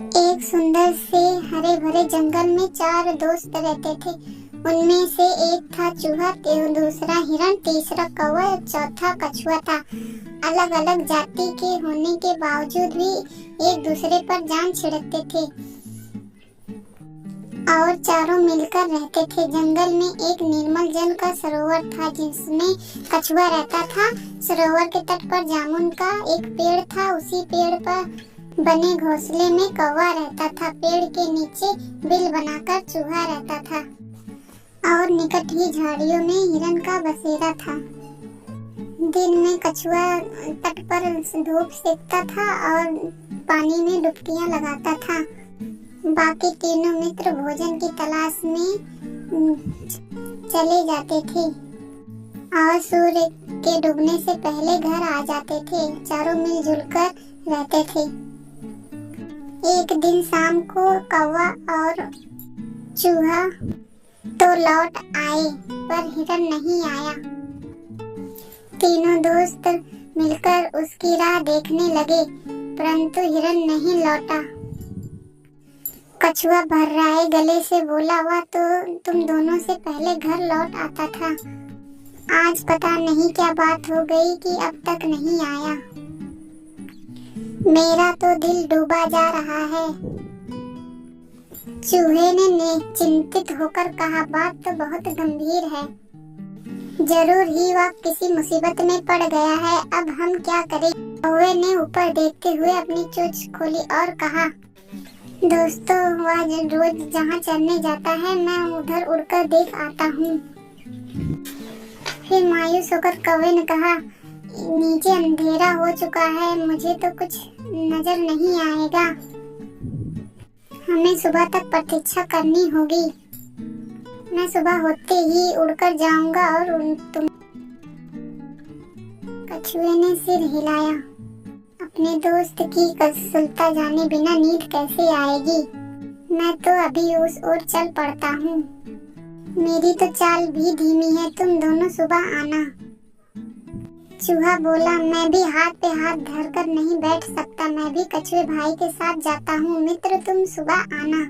एक सुंदर से हरे भरे जंगल में 4 दोस्त रहते थे। उनमें से एक था चूहा, दूसरा हिरण, तीसरा कौवा, चौथा कछुआ था। अलग अलग जाति के होने के बावजूद भी एक दूसरे पर जान छिड़कते थे और चारों मिलकर रहते थे। जंगल में एक निर्मल जल का सरोवर था जिसमें कछुआ रहता था। सरोवर के तट पर जामुन का एक पेड़ था। उसी पेड़ पर बने घोंसले में कौवा रहता था। पेड़ के नीचे बिल बनाकर चूहा रहता था और निकट ही झाड़ियों में हिरण का बसेरा था। दिन में कछुआ तट पर धूप सेकता था और पानी में डुबकियां लगाता था। बाकी तीनों मित्र भोजन की तलाश में चले जाते थे और सूर्य के डूबने से पहले घर आ जाते थे। चारों मिलजुल कर रहते थे। एक दिन शाम को कौवा और चूहा तो लौट आए पर हिरण नहीं आया। तीनों दोस्त मिलकर उसकी राह देखने लगे परंतु हिरण नहीं लौटा। कछुआ भर्राए गले से बोला, वह तो तुम दोनों से पहले घर लौट आता था। आज पता नहीं क्या बात हो गई कि अब तक नहीं आया। मेरा तो दिल डूबा जा रहा है। चूहे ने चिंतित होकर कहा, बात तो बहुत गंभीर है। जरूर ही वह किसी मुसीबत में पड़ गया है। अब हम क्या करें? कौवे ने ऊपर देखते हुए अपनी चोंच खोली और कहा, दोस्तों, वह रोज जहाँ चरने जाता है मैं उधर उड़कर देख आता हूँ। फिर मायूस होकर कौवे ने कहा, नीचे अंधेरा हो चुका है, मुझे तो कुछ नजर नहीं आएगा। हमें सुबह तक प्रतीक्षा करनी होगी। मैं सुबह होते ही उड़कर जाऊंगा और तुम। कछुए ने सिर हिलाया। अपने दोस्त की सुलता जाने बिना नींद कैसे आएगी? मैं तो अभी उस ओर चल पड़ता हूँ। मेरी तो चाल भी धीमी है, तुम दोनों सुबह आना। चूहा बोला, मैं भी हाथ पे हाथ धरकर नहीं बैठ सकता। मैं भी कछुए भाई के साथ जाता हूँ। मित्र, तुम सुबह आना।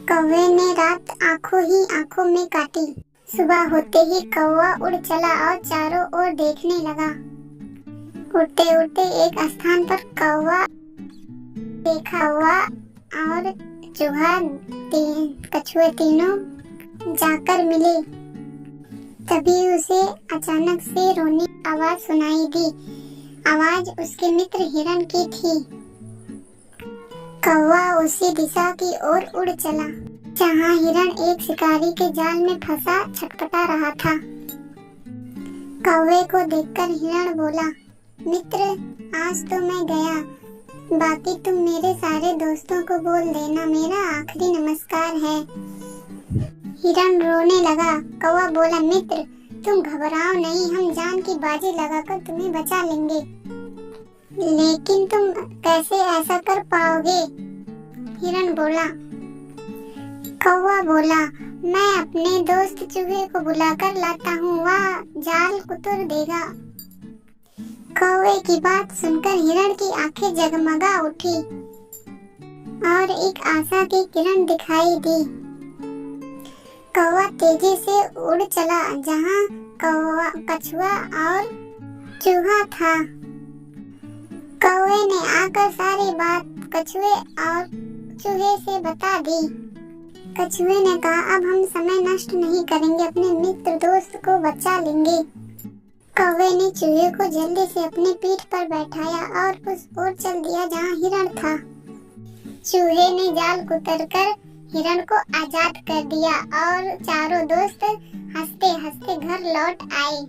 कौवे ने रात आंखों में काटी। सुबह होते ही कौवा उड़ चला और चारों ओर देखने लगा। उड़ते उड़ते एक स्थान पर कौवा देखा हुआ और चूहा कछुए तीनों जाकर मिले। तभी उसे अचानक से रोने की आवाज सुनाई दी। आवाज उसके मित्र हिरण की थी। कौवा उसी दिशा की ओर उड़ चला जहाँ हिरण एक शिकारी के जाल में फंसा छटपटा रहा था। कौवे को देखकर हिरण बोला, मित्र, आज तो मैं गया। बाकी तुम मेरे सारे दोस्तों को बोल देना, मेरा आखिरी नमस्कार है। हिरण रोने लगा। कौवा बोला, मित्र, तुम घबराओ नहीं, हम जान की बाजी लगाकर तुम्हें बचा लेंगे। लेकिन तुम कैसे ऐसा कर पाओगे? हिरण बोला। कौवा बोला, मैं अपने दोस्त चूहे को बुलाकर लाता हूँ, वह जाल कुतर देगा। कौवे की बात सुनकर हिरण की आंखें जगमगा उठी और एक आशा की किरण दिखाई दी। कौवा तेजी से उड़ चला जहाँ कछुआ और चूहा था। कौवे ने आकर सारी बात कछुए और चूहे से बता दी। कछुए ने कहा, अब हम समय नष्ट नहीं करेंगे, अपने मित्र दोस्त को बचा लेंगे। कौवे ने चूहे को जल्दी से अपने पीठ पर बैठाया और उस ओर चल दिया जहाँ हिरण था। चूहे ने जाल कुतरकर हिरण को आजाद कर दिया और चारों दोस्त हंसते हंसते घर लौट आए।